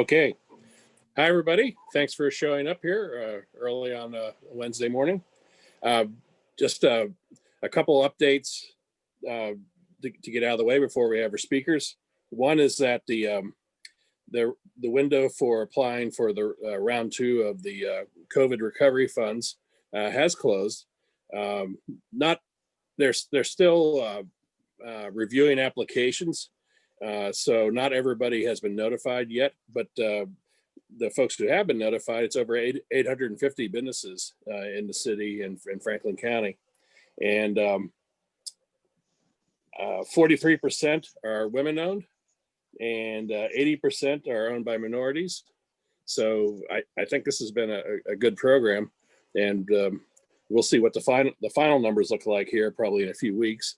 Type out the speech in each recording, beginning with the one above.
Okay. Hi, everybody. Thanks for showing up here early on Wednesday morning. Just a couple updates to get out of the way before we have our speakers. One is that the window for applying for the round 2 of the COVID recovery funds has closed. They're still reviewing applications. So not everybody has been notified yet, but the folks who have been notified, it's over 850 businesses in the city and in Franklin County. And 43% are women owned and 80% are owned by minorities. So I think this has been a good program, and we'll see what the final numbers look like here probably in a few weeks.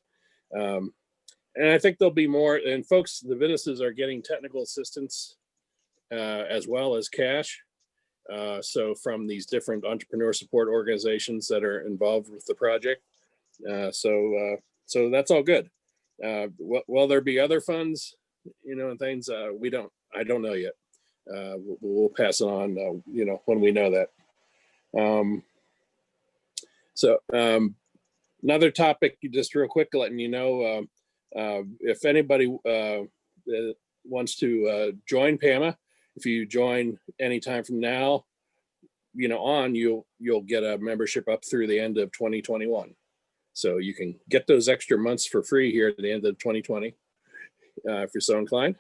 And I think there'll be more, and folks, the businesses are getting technical assistance as well as cash. So from these different entrepreneur support organizations that are involved with the project. So that's all good. Will there be other funds, and things I don't know yet. We'll pass it on, when we know that. Another topic, just real quick, letting you know, if anybody wants to join PAMA, if you join anytime from now, you'll get a membership up through the end of 2021. So you can get those extra months for free here at the end of 2020, if you're so inclined.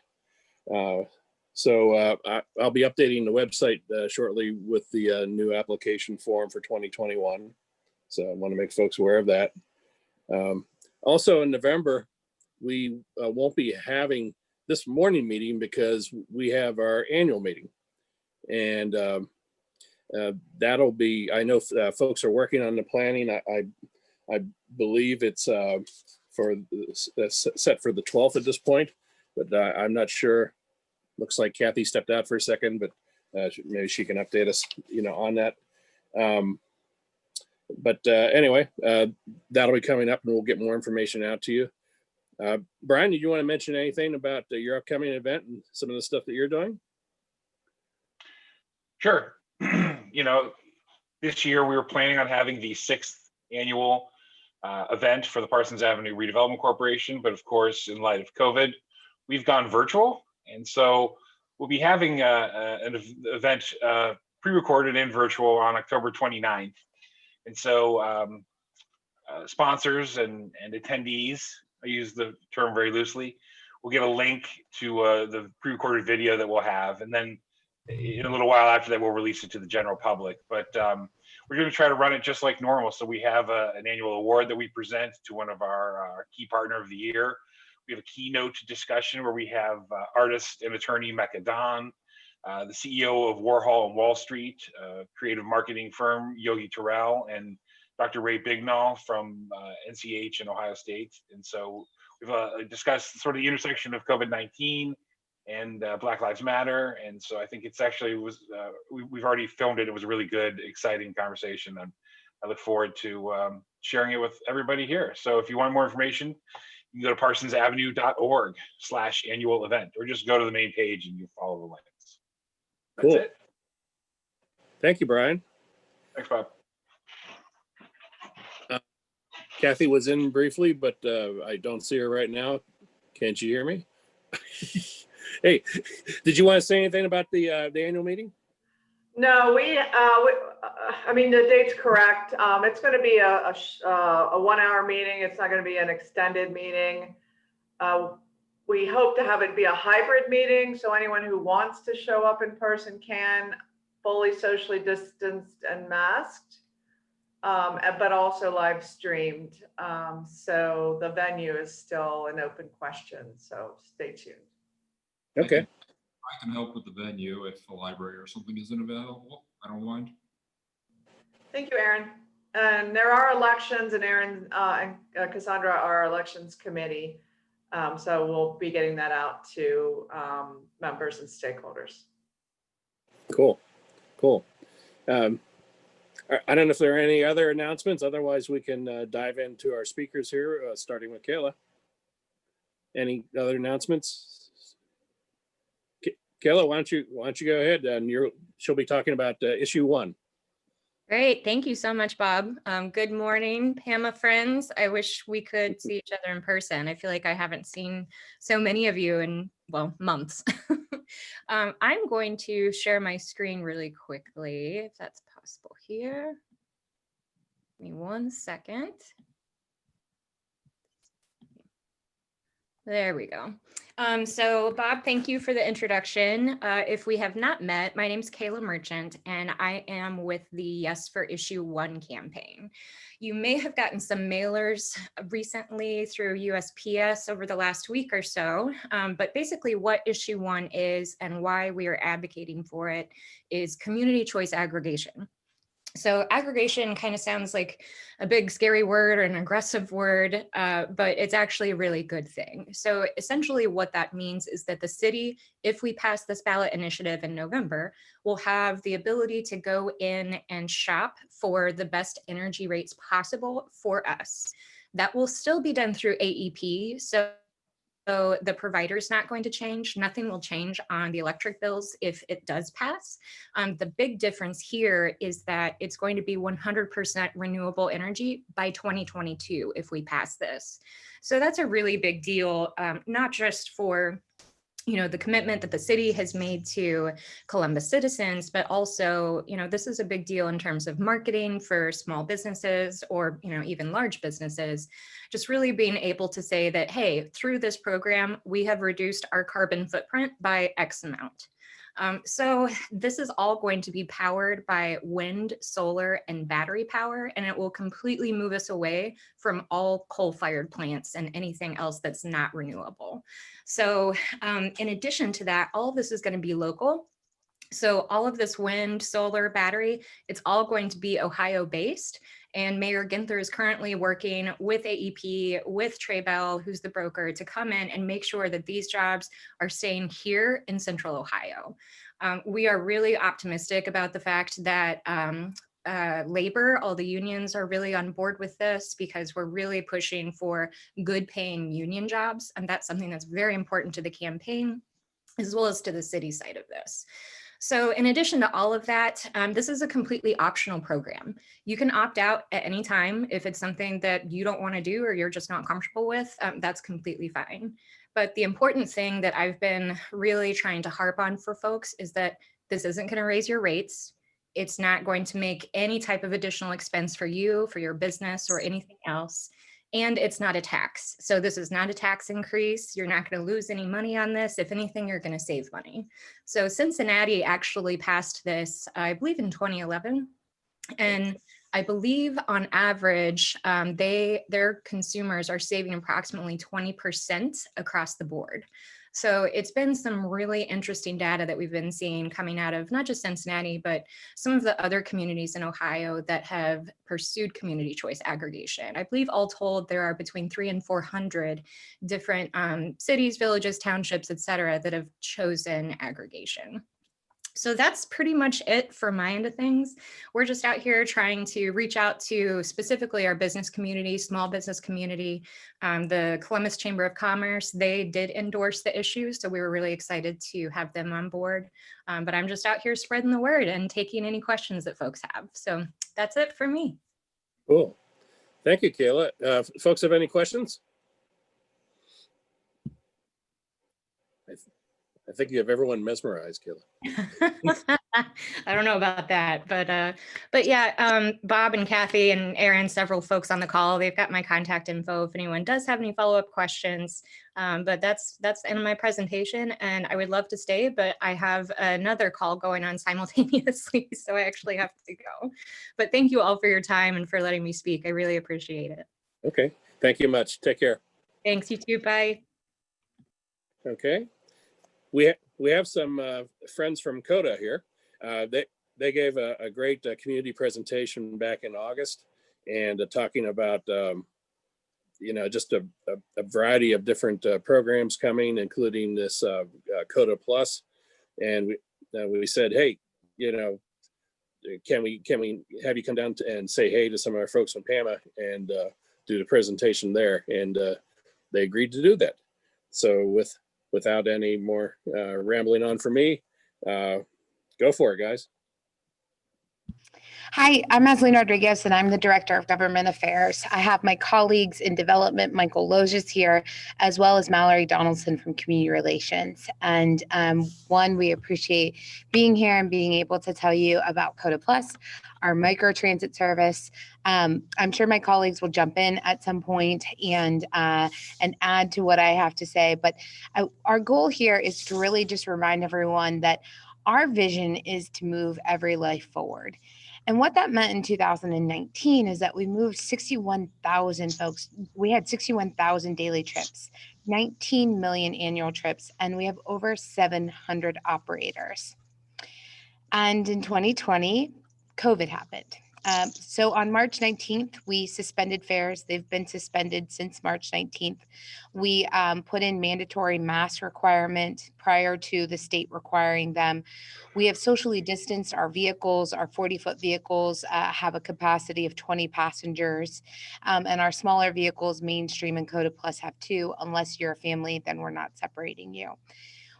I'll be updating the website shortly with the new application form for 2021. So I want to make folks aware of that. Also in November, we won't be having this morning meeting because we have our annual meeting. And that'll be, I know folks are working on the planning. I believe it's set for the 12th at this point, but I'm not sure. Looks like Kathy stepped out for a second, but maybe she can update us, on that. Anyway, that'll be coming up and we'll get more information out to you. Brian, did you want to mention anything about your upcoming event and some of the stuff that you're doing? Sure. This year we were planning on having the 6th annual event for the Parsons Avenue Redevelopment Corporation, but of course, in light of COVID, we've gone virtual. And so we'll be having an event pre-recorded and virtual on October 29th. And so sponsors and attendees, I use the term very loosely, we'll get a link to the pre-recorded video that we'll have. And then in a little while after that, we'll release it to the general public. But we're going to try to run it just like normal. So we have an annual award that we present to one of our key partner of the year. We have a keynote discussion where we have artist and attorney Mecca Don, the CEO of Warhol and Wall Street, creative marketing firm Yogi Terrell, and Dr. Ray Bignall from NCH in Ohio State. And so we've discussed sort of the intersection of COVID-19 and Black Lives Matter. And so I think it's actually we've already filmed it. It was a really good, exciting conversation. And I look forward to sharing it with everybody here. So if you want more information, you can go to parsonsavenue.org/annual event, or just go to the main page and you follow the links. That's cool. It. Thank you, Brian. Thanks, Bob. Kathy was in briefly, but I don't see her right now. Can't you hear me? Hey, did you want to say anything about the annual meeting? No, I mean, the date's correct. It's going to be a 1-hour meeting. It's not going to be an extended meeting. We hope to have it be a hybrid meeting, so anyone who wants to show up in person can, fully socially distanced and masked, but also live streamed. So the venue is still an open question, so stay tuned. Okay. I can help with the venue if the library or something isn't available. I don't mind. Thank you, Aaron. And there are elections, and Aaron and Cassandra are our elections committee. So we'll be getting that out to members and stakeholders. Cool. I don't know if there are any other announcements. Otherwise, we can dive into our speakers here, starting with Kayla. Any other announcements? Kayla, why don't you go ahead, and she'll be talking about issue 1. Great. Thank you so much, Bob. Good morning, PAMA friends. I wish we could see each other in person. I feel like I haven't seen so many of you in, well, months. I'm going to share my screen really quickly, if that's possible here. Give me 1 second. There we go. So Bob, thank you for the introduction. If we have not met, my name's Kayla Merchant, and I am with the Yes for Issue 1 campaign. You may have gotten some mailers recently through USPS over the last week or so, but basically what Issue 1 is and why we are advocating for it is community choice aggregation. So aggregation kind of sounds like a big scary word or an aggressive word, but it's actually a really good thing. So essentially what that means is that the city, if we pass this ballot initiative in November, will have the ability to go in and shop for the best energy rates possible for us. That will still be done through AEP. So the provider is not going to change. Nothing will change on the electric bills if it does pass. The big difference here is that it's going to be 100% renewable energy by 2022 if we pass this. So that's a really big deal, not just for the commitment that the city has made to Columbus citizens, but also, this is a big deal in terms of marketing for small businesses or, even large businesses, just really being able to say that, hey, through this program, we have reduced our carbon footprint by X amount. So this is all going to be powered by wind, solar, and battery power, and it will completely move us away from all coal-fired plants and anything else that's not renewable. So in addition to that, all of this is going to be local. So all of this wind, solar, battery, it's all going to be Ohio-based. And Mayor Ginther is currently working with AEP, with Trey Bell, who's the broker, to come in and make sure that these jobs are staying here in Central Ohio. We are really optimistic about the fact that labor, all the unions are really on board with this because we're really pushing for good paying union jobs. And that's something that's very important to the campaign, as well as to the city side of this. So in addition to all of that, this is a completely optional program. You can opt out at any time if it's something that you don't want to do or you're just not comfortable with, that's completely fine. But the important thing that I've been really trying to harp on for folks is that this isn't going to raise your rates. It's not going to make any type of additional expense for you, for your business, or anything else. And it's not a tax. So this is not a tax increase. You're not going to lose any money on this. If anything, you're going to save money. So Cincinnati actually passed this, I believe, in 2011. And I believe on average, their consumers are saving approximately 20% across the board. So it's been some really interesting data that we've been seeing coming out of not just Cincinnati, but some of the other communities in Ohio that have pursued community choice aggregation. I believe all told, there are between 300 and 400 different cities, villages, townships, et cetera, that have chosen aggregation. So that's pretty much it for my end of things. We're just out here trying to reach out to specifically our business community, small business community. The Columbus Chamber of Commerce, they did endorse the issue, so we were really excited to have them on board. But I'm just out here spreading the word and taking any questions that folks have. So that's it for me. Cool. Thank you, Kayla. Folks have any questions? I think you have everyone mesmerized, Kayla. I don't know about that, but yeah, Bob and Kathy and Aaron, several folks on the call, they've got my contact info if anyone does have any follow-up questions. But that's the end of my presentation, and I would love to stay, but I have another call going on simultaneously, so I actually have to go. But thank you all for your time and for letting me speak. I really appreciate it. Okay, thank you much. Take care. Thanks, you too. Bye. Okay. We have some friends from COTA here. They gave a great community presentation back in August, and talking about just a variety of different programs coming, including this COTA Plus. And we said, hey, can we have you come down and say hey to some of our folks from PAMA and do the presentation there? And they agreed to do that. So without any more rambling on from me, go for it, guys. Hi, I'm Aslyne Rodriguez, and I'm the Director of Government Affairs. I have my colleagues in development, Michael Loges here, as well as Mallory Donaldson from Community Relations. And we appreciate being here and being able to tell you about COTA Plus, our microtransit service. I'm sure my colleagues will jump in at some point and add to what I have to say. But our goal here is to really just remind everyone that our vision is to move every life forward. And what that meant in 2019 is that we moved 61,000 folks. We had 61,000 daily trips, 19 million annual trips, and we have over 700 operators. And in 2020, COVID happened. So on March 19th, we suspended fares. They've been suspended since March 19th. We put in mandatory mask requirement prior to the state requiring them. We have socially distanced our vehicles. Our 40-foot vehicles have a capacity of 20 passengers. And our smaller vehicles, Mainstream and COTA Plus, have 2. Unless you're a family, then we're not separating you.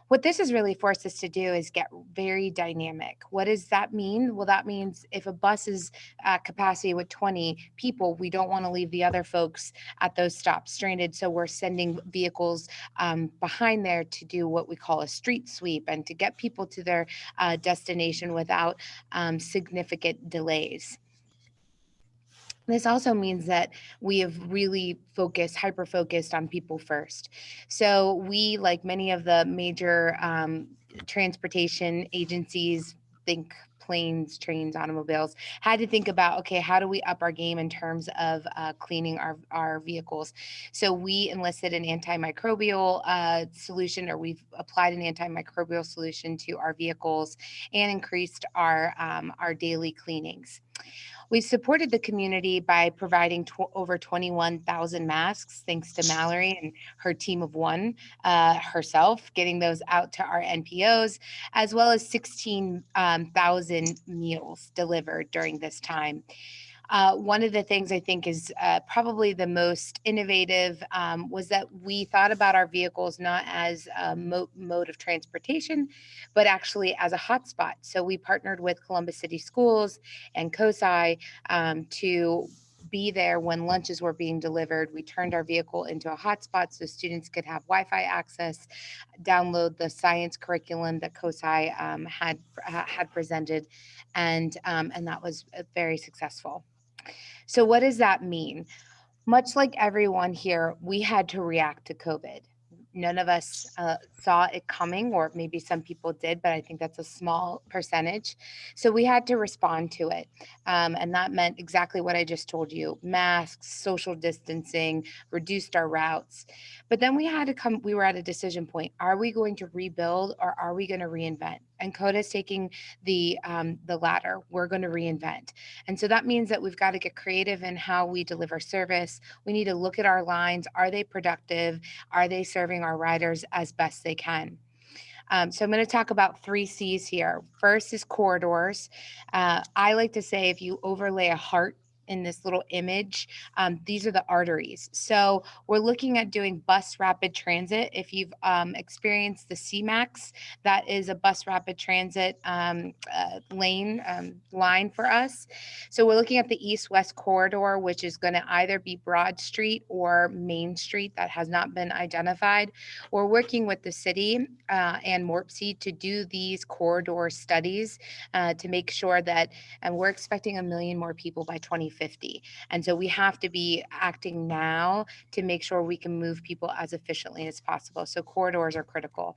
What this has really forced us to do is get very dynamic. What does that mean? Well, that means if a bus is at capacity with 20 people, we don't want to leave the other folks at those stops stranded. So we're sending vehicles behind there to do what we call a street sweep and to get people to their destination without significant delays. This also means that we have really hyper-focused on people first. So we, like many of the major transportation agencies, think planes, trains, automobiles, had to think about, okay, how do we up our game in terms of cleaning our vehicles? So we enlisted an antimicrobial solution, or we've applied an antimicrobial solution to our vehicles and increased our daily cleanings. We've supported the community by providing over 21,000 masks, thanks to Mallory and her team of 1 herself, getting those out to our NPOs, as well as 16,000 meals delivered during this time. One of the things I think is probably the most innovative was that we thought about our vehicles not as a mode of transportation, but actually as a hotspot. So we partnered with Columbus City Schools and COSI to be there when lunches were being delivered. We turned our vehicle into a hotspot so students could have Wi-Fi access, download the science curriculum that COSI had presented, and that was very successful. So what does that mean? Much like everyone here, we had to react to COVID. None of us saw it coming, or maybe some people did, but I think that's a small percentage. So we had to respond to it. And that meant exactly what I just told you: masks, social distancing, reduced our routes. But then we were at a decision point. Are we going to rebuild, or are we going to reinvent? And COTA is taking the latter. We're going to reinvent. And so that means that we've got to get creative in how we deliver service. We need to look at our lines. Are they productive? Are they serving our riders as best they can? So I'm going to talk about 3 C's here. First is corridors. I like to say, if you overlay a heart in this little image, these are the arteries. So we're looking at doing bus rapid transit. If you've experienced the CMAX, that is a bus rapid transit line for us. So we're looking at the east-west corridor, which is going to either be Broad Street or Main Street. That has not been identified. We're working with the city and MORPC to do these corridor studies to make sure that, and we're expecting 1 million more people by 2050. And so we have to be acting now to make sure we can move people as efficiently as possible. So corridors are critical.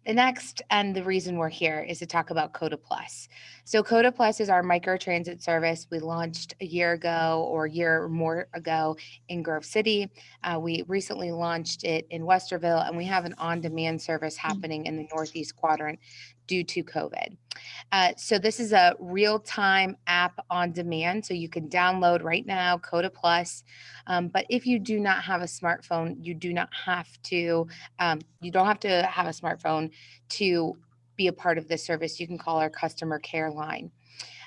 The next, and the reason we're here, is to talk about COTA Plus. So COTA Plus is our microtransit service. We launched a year ago, or a year or more ago, in Grove City. We recently launched it in Westerville, and we have an on-demand service happening in the Northeast quadrant due to COVID. So this is a real-time app on demand, so you can download right now COTA Plus. But if you do not have a smartphone, you don't have to have a smartphone to be a part of this service. You can call our customer care line.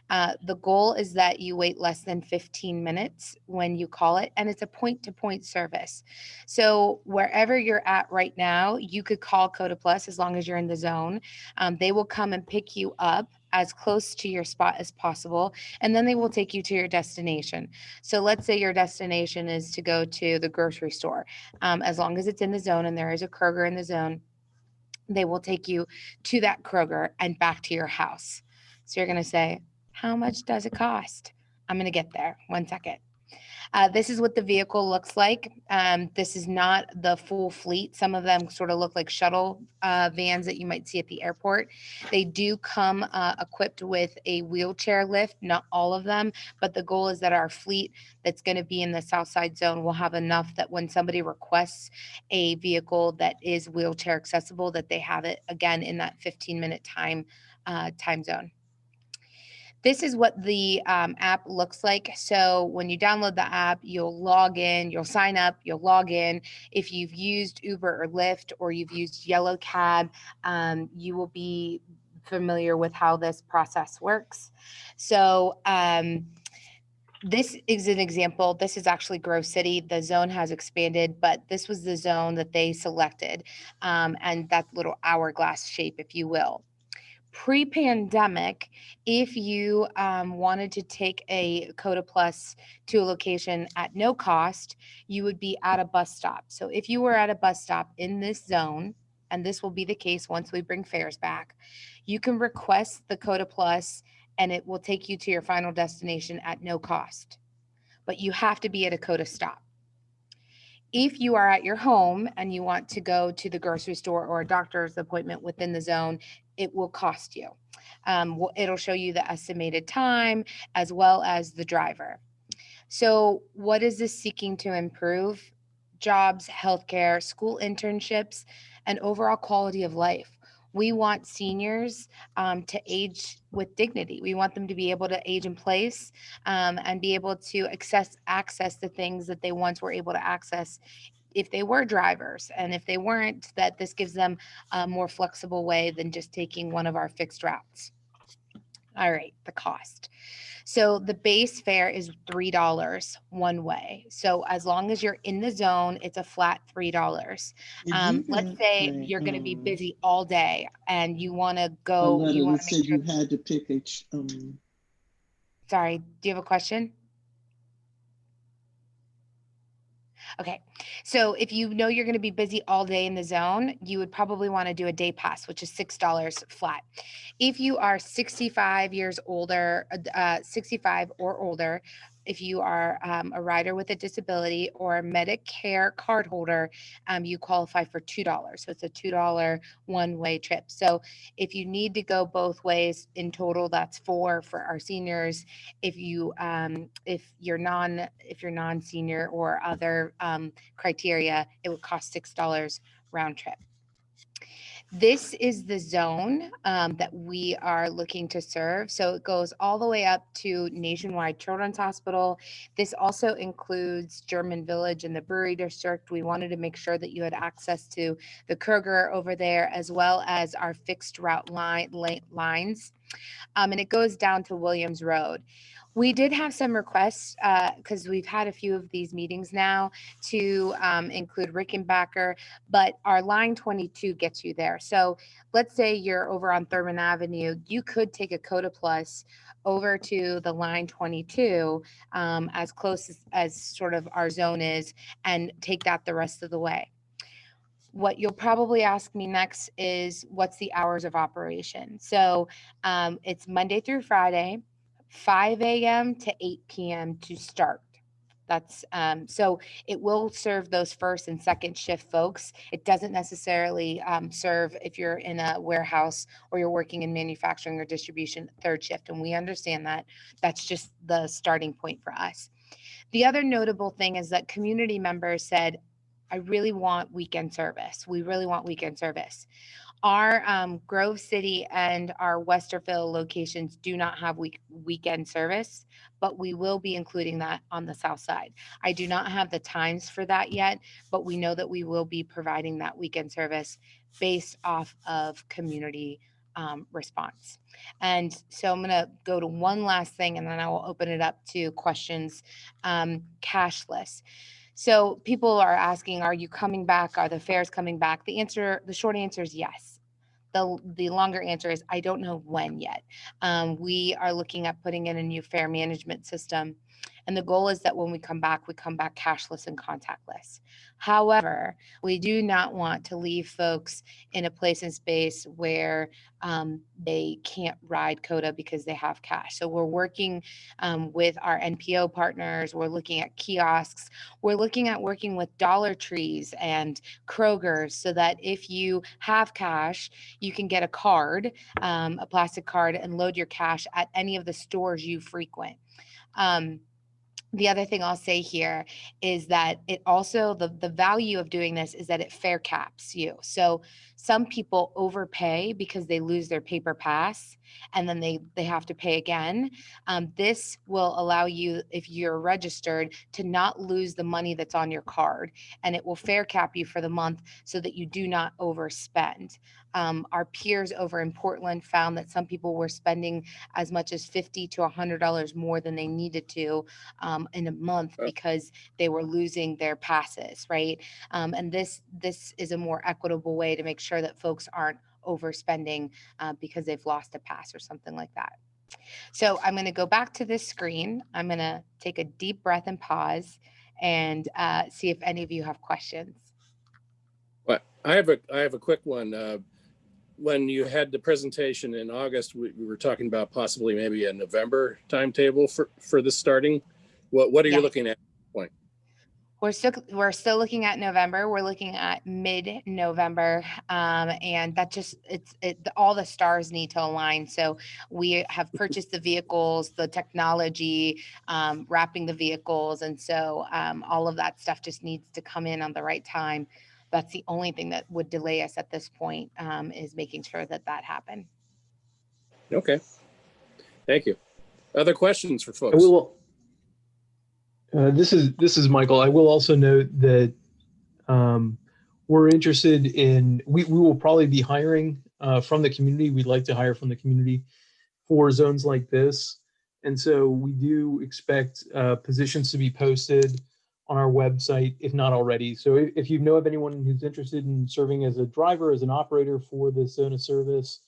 The goal is that you wait less than 15 minutes when you call it, and it's a point-to-point service. So wherever you're at right now, you could call COTA Plus as long as you're in the zone. They will come and pick you up as close to your spot as possible, and then they will take you to your destination. So let's say your destination is to go to the grocery store. As long as it's in the zone and there is a Kroger in the zone, they will take you to that Kroger and back to your house. So you're going to say, how much does it cost? I'm going to get there. 1 second. This is what the vehicle looks like. This is not the full fleet. Some of them sort of look like shuttle vans that you might see at the airport. They do come equipped with a wheelchair lift, not all of them, but the goal is that our fleet that's going to be in the Southside zone will have enough that when somebody requests a vehicle that is wheelchair accessible, that they have it again in that 15-minute time zone. This is what the app looks like. So when you download the app, you'll log in, you'll sign up, you'll log in. If you've used Uber or Lyft or you've used Yellow Cab, you will be familiar with how this process works. So this is an example. This is actually Grove City. The zone has expanded, but this was the zone that they selected, and that little hourglass shape, if you will. Pre-pandemic, if you wanted to take a COTA Plus to a location at no cost, you would be at a bus stop. So if you were at a bus stop in this zone, and this will be the case once we bring fares back, you can request the COTA Plus and it will take you to your final destination at no cost. But you have to be at a COTA stop. If you are at your home and you want to go to the grocery store or a doctor's appointment within the zone, it will cost you. It'll show you the estimated time as well as the driver. So what is this seeking to improve? Jobs, healthcare, school internships, and overall quality of life. We want seniors to age with dignity. We want them to be able to age in place and be able to access the things that they once were able to access if they were drivers. And if they weren't, that this gives them a more flexible way than just taking one of our fixed routes. All right, the cost. So the base fare is $3 one way. So as long as you're in the zone, it's a flat $3. Let's say you're going to be busy all day and you want to go. You want to make sure. You had to pick a. Sorry, do you have a question? Okay, so if you know you're going to be busy all day in the zone, you would probably want to do a day pass, which is $6 flat. If you are 65 years older, 65 or older, if you are a rider with a disability or a Medicare card holder, you qualify for $2. So it's a $2 one-way trip. So if you need to go both ways, in total, that's $4 for our seniors. If you're non-senior or other criteria, it would cost $6 round trip. This is the zone that we are looking to serve. So it goes all the way up to Nationwide Children's Hospital. This also includes German Village and the Brewery District. We wanted to make sure that you had access to the Kroger over there, as well as our fixed route lines. And it goes down to Williams Road. We did have some requests because we've had a few of these meetings now to include Rickenbacker, but our line 22 gets you there. So let's say you're over on Thurman Avenue, you could take a COTA Plus over to the line 22 as close as sort of our zone is and take that the rest of the way. What you'll probably ask me next is what's the hours of operation? So it's Monday through Friday, 5 a.m. to 8 p.m. to start. That's so it will serve those first and second shift folks. It doesn't necessarily serve if you're in a warehouse or you're working in manufacturing or distribution third shift. And we understand that. That's just the starting point for us. The other notable thing is that community members said, I really want weekend service. We really want weekend service. Our Grove City and our Westerville locations do not have weekend service, but we will be including that on the south side. I do not have the times for that yet, but we know that we will be providing that weekend service based off of community response. And so I'm going to go to one last thing, and then I will open it up to questions. Cashless. So people are asking, are you coming back? Are the fairs coming back? The short answer is yes. The longer answer is I don't know when yet. We are looking at putting in a new fare management system. And the goal is that when we come back cashless and contactless. However, we do not want to leave folks in a place and space where they can't ride COTA because they have cash. So we're working with our NPO partners. We're looking at kiosks. We're looking at working with Dollar Trees and Kroger's so that if you have cash, you can get a card, a plastic card, and load your cash at any of the stores you frequent. The other thing I'll say here is that it also, the value of doing this is that it fair caps you. So some people overpay because they lose their paper pass and then they have to pay again. This will allow you, if you're registered, to not lose the money that's on your card, and it will fair cap you for the month so that you do not overspend. Our peers over in Portland found that some people were spending as much as $50 to $100 more than they needed to in a month because they were losing their passes, right? And this is a more equitable way to make sure that folks aren't overspending because they've lost a pass or something like that. So I'm going to go back to this screen. I'm going to take a deep breath and pause and see if any of you have questions. Well, I have a quick one. When you had the presentation in August, we were talking about possibly maybe a November timetable for this starting. What are you looking at? We're still looking at November. We're looking at mid-November, and that just all the stars need to align. So we have purchased the vehicles, the technology, wrapping the vehicles, and so all of that stuff just needs to come in on the right time. That's the only thing that would delay us at this point, is making sure that happened. Okay, thank you. Other questions for folks? This is Michael. I will also note that we're interested in, we will probably be hiring from the community. We'd like to hire from the community for zones like this. And so we do expect positions to be posted on our website, if not already. So if you know of anyone who's interested in serving as a driver, as an operator for this zone of service,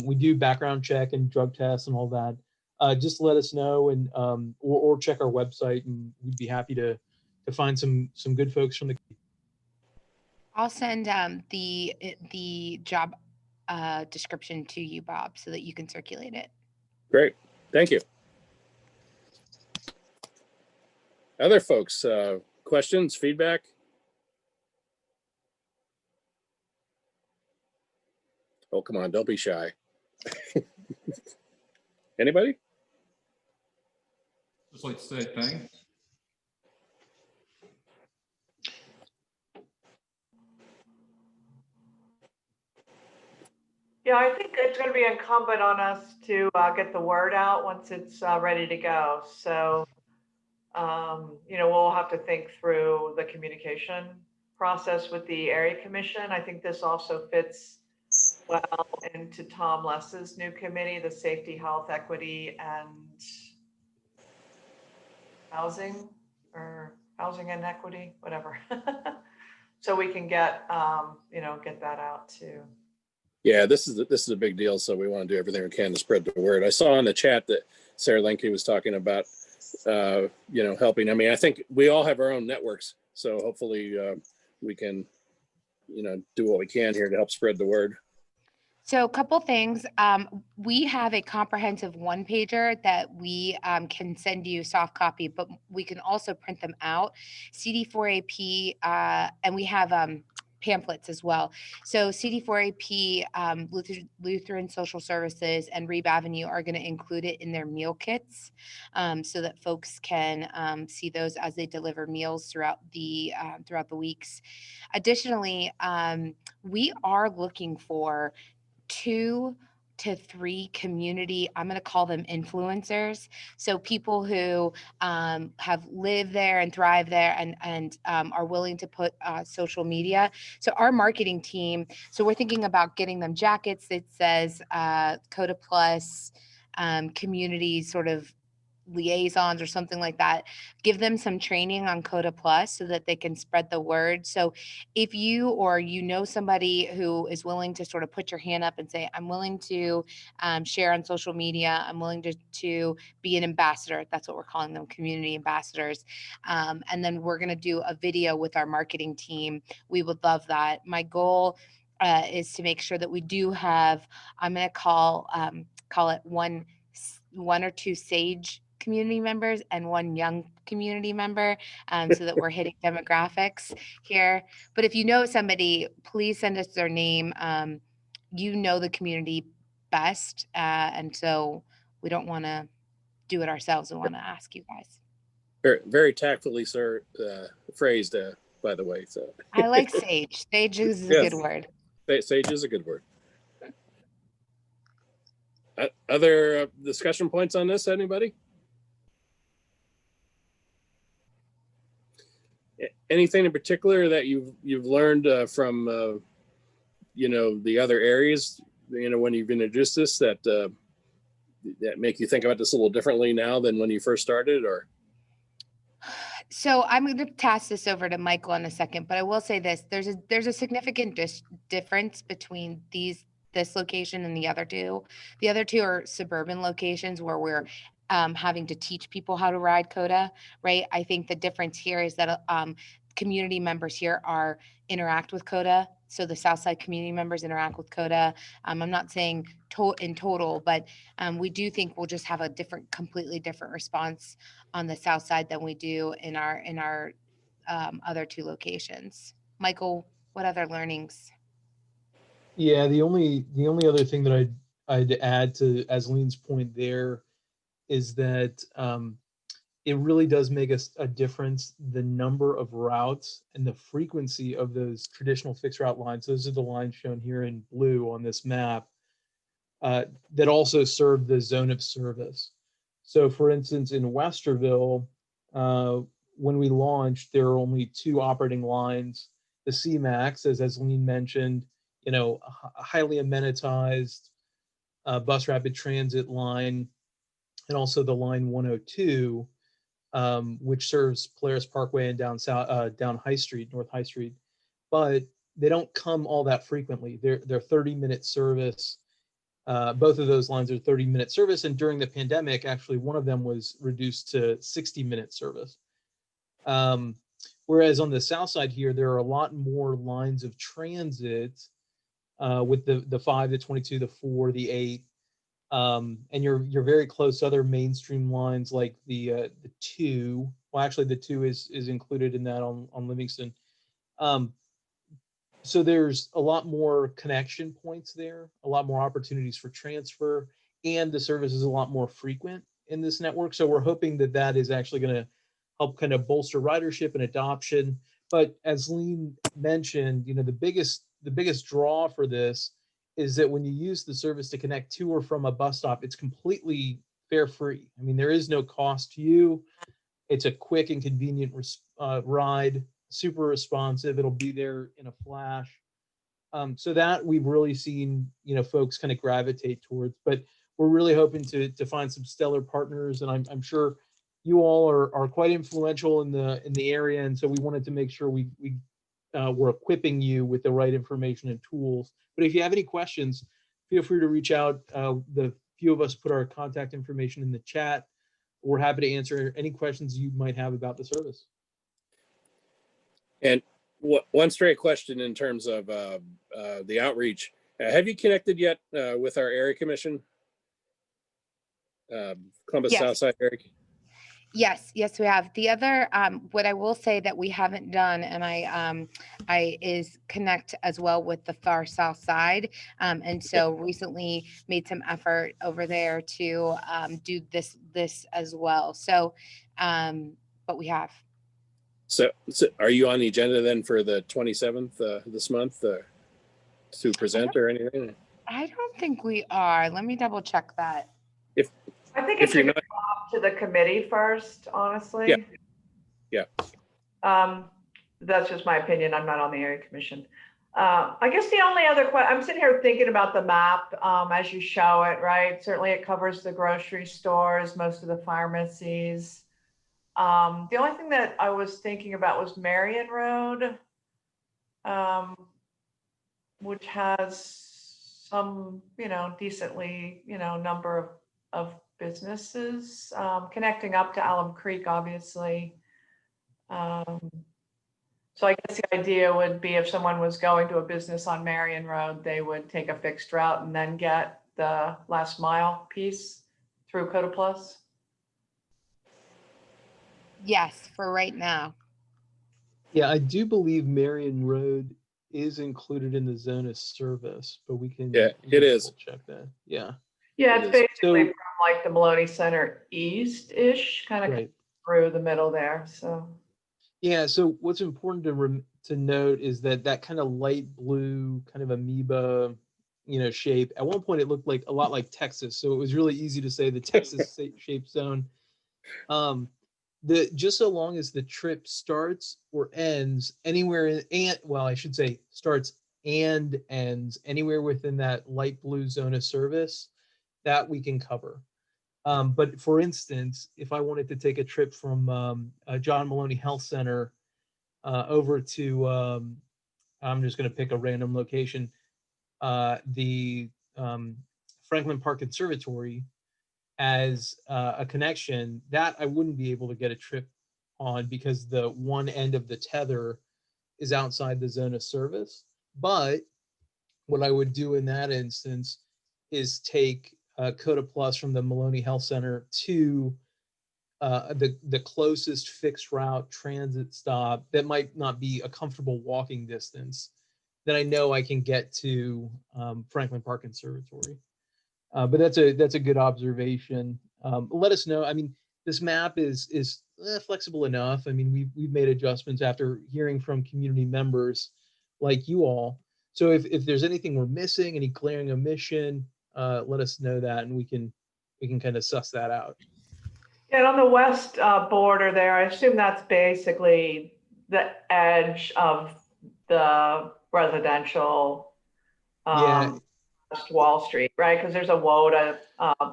we do background check and drug tests and all that. Just let us know, and or check our website, and we'd be happy to find some good folks from the. I'll send the job description to you, Bob, so that you can circulate it. Great, thank you. Other folks, questions, feedback? Oh, come on, don't be shy. Anybody? Just like to say thanks. Yeah, I think it's going to be incumbent on us to get the word out once it's ready to go. So, we'll have to think through the communication process with the area commission. I think this also fits well into Tom Less's new committee, the Safety, Health, Equity, and Housing and Equity, whatever. So we can get that out too. Yeah, this is a big deal. So we want to do everything we can to spread the word. I saw in the chat that Sarah Linke was talking about, helping. I mean, I think we all have our own networks. So hopefully we can, do what we can here to help spread the word. So a couple things. We have a comprehensive one-pager that we can send you soft copy, but we can also print them out. CD4AP, and we have pamphlets as well. So CD4AP, Lutheran Social Services, and Reeb Avenue are going to include it in their meal kits, so that folks can see those as they deliver meals throughout the weeks. Additionally, we are looking for 2 to 3 community, I'm going to call them influencers. So people who have lived there and thrive there and are willing to put social media. So our marketing team, so we're thinking about getting them jackets that says COTA Plus community sort of liaisons or something like that. Give them some training on COTA Plus so that they can spread the word. So if you or you know somebody who is willing to sort of put your hand up and say, I'm willing to share on social media, I'm willing to be an ambassador. That's what we're calling them, community ambassadors. And then we're going to do a video with our marketing team. We would love that. My goal is to make sure that we do have, I'm going to call it one or two sage community members and one young community member, so that we're hitting demographics here. But if you know somebody, please send us their name. You know the community best, and so we don't want to do it ourselves. We want to ask you guys. Very, very tactfully, sir, phrased, by the way. So I like sage. Sage is a Yes. good word. Sage is a good word. Other discussion points on this, anybody? Anything in particular that you've learned from the other areas, when you've introduced this, that make you think about this a little differently now than when you first started? Or So I'm going to pass this over to Michael in a second, but I will say this: there's a significant difference between this location and the other two. The other two are suburban locations where we're having to teach people how to ride COTA, right? I think the difference here is that community members here interact with COTA. So the Southside community members interact with COTA. I'm not saying in total, but we do think we'll just have a completely different response on the South Side than we do in our other two locations. Michael, what other learnings? Yeah, the only other thing that I'd add to Aslyne's point there is that it really does make a difference, the number of routes and the frequency of those traditional fixed route lines. Those are the lines shown here in blue on this map that also serve the zone of service. So for instance, in Westerville, when we launched, there are only 2 operating lines. The C-Max, as Aslyne mentioned, a highly amenitized bus rapid transit line, and also the line 102, which serves Polaris Parkway and down High Street, North High Street. But they don't come all that frequently. They're 30-minute service. Both of those lines are 30-minute service, and during the pandemic, actually, one of them was reduced to 60-minute service. Whereas on the south side here, there are a lot more lines of transit with the 5, the 22, the 4, the 8, and you're very close to other mainstream lines like the 2. Well, actually, the 2 is included in that on Livingston. So there's a lot more connection points there, a lot more opportunities for transfer, and the service is a lot more frequent in this network. So we're hoping that is actually going to help kind of bolster ridership and adoption. But as Aslyne mentioned, the biggest draw for this is that when you use the service to connect to or from a bus stop, it's completely fare free. I mean, there is no cost to you. It's a quick and convenient ride, super responsive. It'll be there in a flash. So that we've really seen, folks kind of gravitate towards. But we're really hoping to find some stellar partners, and I'm sure you all are quite influential in the area, and so we wanted to make sure we're equipping you with the right information and tools. But if you have any questions, feel free to reach out. The few of us put our contact information in the chat. We're happy to answer any questions you might have about the service. And one straight question in terms of the outreach. Have you connected yet with our area commission? Columbus Yes. Southside area? Yes, we have. The other, what I will say that we haven't done, and I is connect as well with the far south side, and so recently made some effort over there to do this as well. So, but we have. So are you on the agenda then for the 27th this month to present or anything? I don't think we are. Let me double check that. I think If it you're should go not- off to the committee first, honestly. Yeah. That's just my opinion. I'm not on the area commission. I guess the only other question, I'm sitting here thinking about the map as you show it, right? Certainly it covers the grocery stores, most of the pharmacies. The only thing that I was thinking about was Marion Road, which has some, decently, number of businesses connecting up to Alum Creek, obviously. So I guess the idea would be if someone was going to a business on Marion Road, they would take a fixed route and then get the last mile piece through COTA Plus. Yes, for right now. Yeah, I do believe Marion Road is included in the zone of service, but we can. Yeah, we can it is. double check that. Yeah, Yeah, It it's is. basically So- from like the Maloney Center east-ish, kind of right. through the middle there, so. Yeah, so what's important to note is that that kind of light blue kind of amoeba, shape. At one point, it looked like a lot like Texas, so it was really easy to say the Texas shape zone. Just so long as the trip starts or ends anywhere I should say starts and ends anywhere within that light blue zone of service, that we can cover. But for instance, if I wanted to take a trip from John Maloney Health Center over to, I'm just going to pick a random location, the Franklin Park Conservatory as a connection, that I wouldn't be able to get a trip on because the one end of the tether is outside the zone of service. But what I would do in that instance is take COTA Plus from the Maloney Health Center to the closest fixed route transit stop that might not be a comfortable walking distance that I know I can get to Franklin Park Conservatory. But that's a good observation. Let us know. I mean, this map is flexible enough. I mean, we've made adjustments after hearing from community members like you all. So if there's anything we're missing, any glaring omission, let us know that, and we can kind of suss that out. And on the west border there, I assume that's basically the edge of the residential Yeah. West Wall Street, right? Because there's a WOTA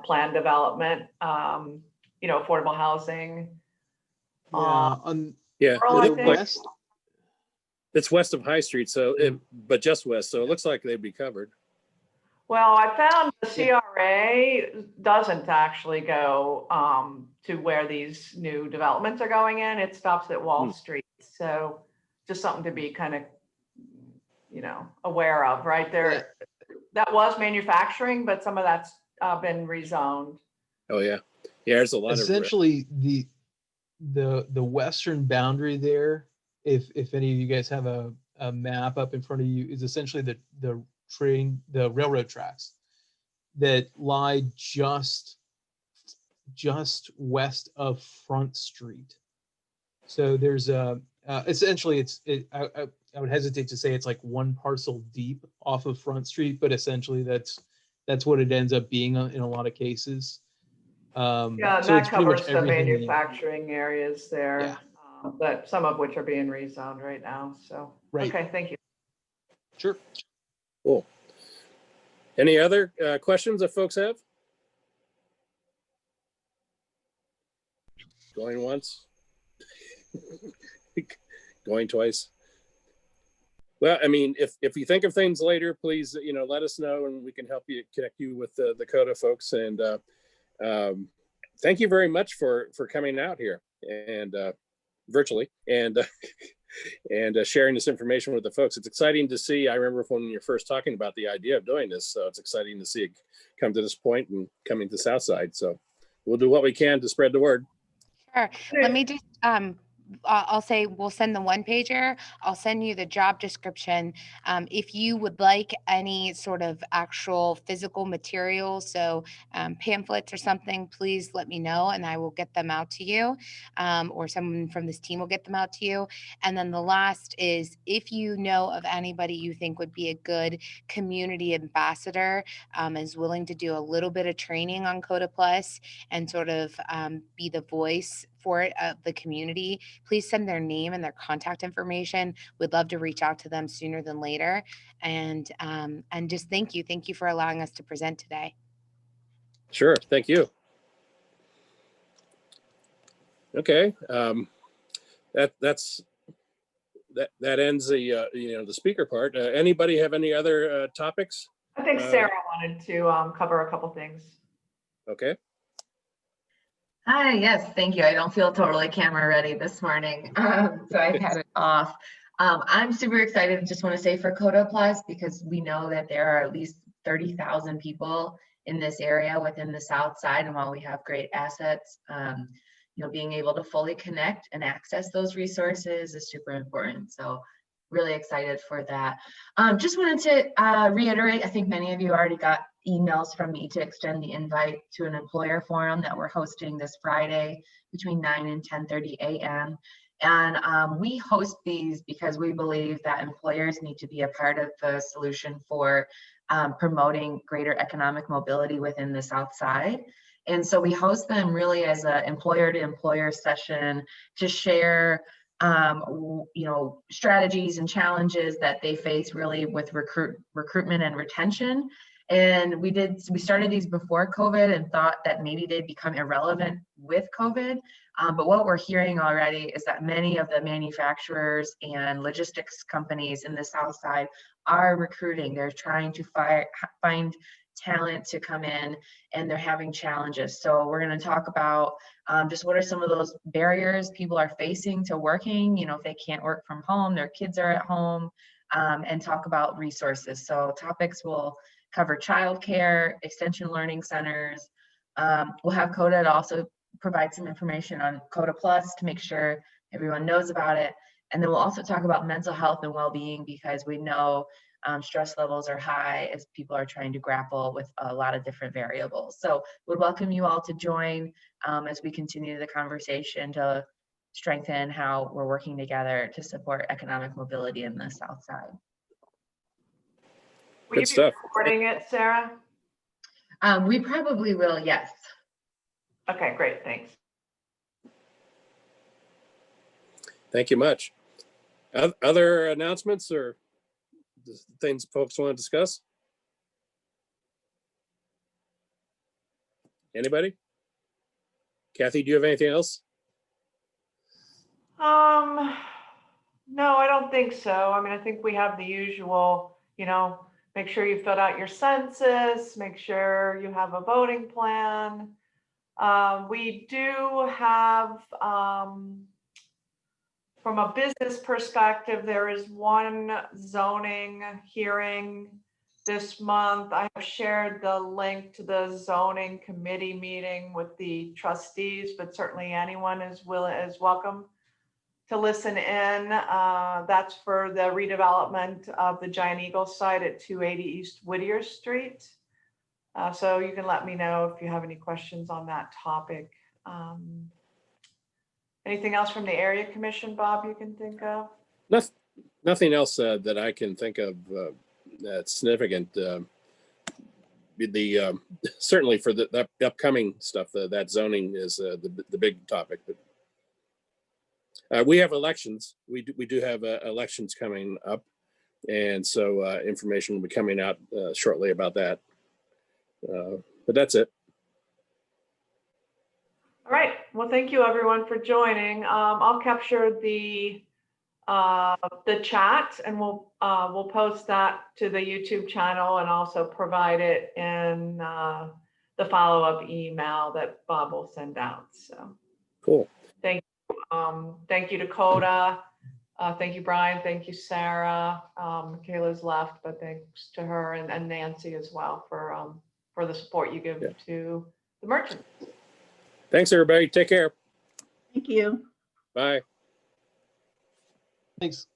plan development, affordable housing. Yeah, Earl, I The think. west. it's west of High Street, but just west, so it looks like they'd be covered. Well, I found the CRA doesn't actually go to where these new developments are going in. It stops at Wall Street. So just something to be kind of, aware of, right there. Yeah. That was manufacturing, but some of that's been rezoned. Oh yeah, there's a lot of Essentially the western boundary there, if any of you guys have a map up in front of you, is essentially the railroad tracks that lie just west of Front Street. So there's essentially I would hesitate to say it's like one parcel deep off of Front Street, but essentially that's what it ends up being in a lot of cases. Yeah, so that it's pretty much covers the everything manufacturing areas there, Yeah. but some of which are being rezoned right now. So, Right. Okay, thank you. Sure. Cool. Any other questions that folks have? Going once? Going twice? Well, I mean, if you think of things later, please, let us know and we can help you connect you with the COTA folks. And thank you very much for coming out here and virtually and sharing this information with the folks. It's exciting to see. I remember when you're first talking about the idea of doing this, so it's exciting to see it come to this point and coming to Southside. So we'll do what we can to spread the word. Sure. Let me just I'll say we'll send the one pager. I'll send you the job description. If you would like any sort of actual physical material, so pamphlets or something, please let me know and I will get them out to you, or someone from this team will get them out to you. And then the last is, if you know of anybody you think would be a good community ambassador, is willing to do a little bit of training on COTA Plus and sort of be the voice for it, the community, please send their name and their contact information. We'd love to reach out to them sooner than later. And just thank you. Thank you for allowing us to present today. Sure, thank you. Okay, that ends the the speaker part. Anybody have any other topics? I think Sarah wanted to cover a couple things. Okay. Hi, yes, thank you. I don't feel totally camera ready this morning, so I've had it off. I'm super excited. Just want to say for COTA Plus, because we know that there are at least 30,000 people in this area within the South Side, and while we have great assets, being able to fully connect and access those resources is super important. So really excited for that. Just wanted to reiterate, I think many of you already got emails from me to extend the invite to an employer forum that we're hosting this Friday between 9 and 10:30 a.m. And we host these because we believe that employers need to be a part of the solution for promoting greater economic mobility within the South Side. And so we host them really as an employer to employer session to share strategies and challenges that they face really with recruitment and retention. And we started these before COVID and thought that maybe they'd become irrelevant with COVID. But what we're hearing already is that many of the manufacturers and logistics companies in the South Side are recruiting. They're trying to find talent to come in, and they're having challenges. So we're going to talk about just what are some of those barriers people are facing to working, if they can't work from home, their kids are at home, and talk about resources. So topics will cover childcare, extension learning centers. We'll have COTA to also provide some information on COTA Plus to make sure everyone knows about it. And then we'll also talk about mental health and well-being, because we know stress levels are high as people are trying to grapple with a lot of different variables. So we'd welcome you all to join as we continue the conversation to strengthen how we're working together to support economic mobility in the South Side. Will you be recording it, Sarah? We probably will, yes. Okay, great, thanks. Thank you much. Other announcements or things folks want to discuss? Anybody? Kathy, do you have anything else? No, I don't think so. I mean, I think we have the usual, make sure you filled out your census, make sure you have a voting plan. We do have, from a business perspective, there is one zoning hearing this month. I have shared the link to the zoning committee meeting with the trustees, but certainly anyone is welcome to listen in. That's for the redevelopment of the Giant Eagle site at 280 East Whittier Street. So you can let me know if you have any questions on that topic. Anything else from the area commission, Bob, you can think of? Nothing else that I can think of that's significant. Certainly for the upcoming stuff, that zoning is the big topic. But we have elections. We do have elections coming up, and so information will be coming out shortly about that. But that's it. All right. Well, thank you everyone for joining. I'll capture the chat, and we'll post that to the YouTube channel and also provide it in the follow-up email that Bob will send out. So cool. Thank you to COTA. Thank you, Brian. Thank you, Sarah. Michaela's left, but thanks to her and Nancy as well for the support you give to the merchants. Thanks, everybody. Take care. Thank you. Bye. Thanks.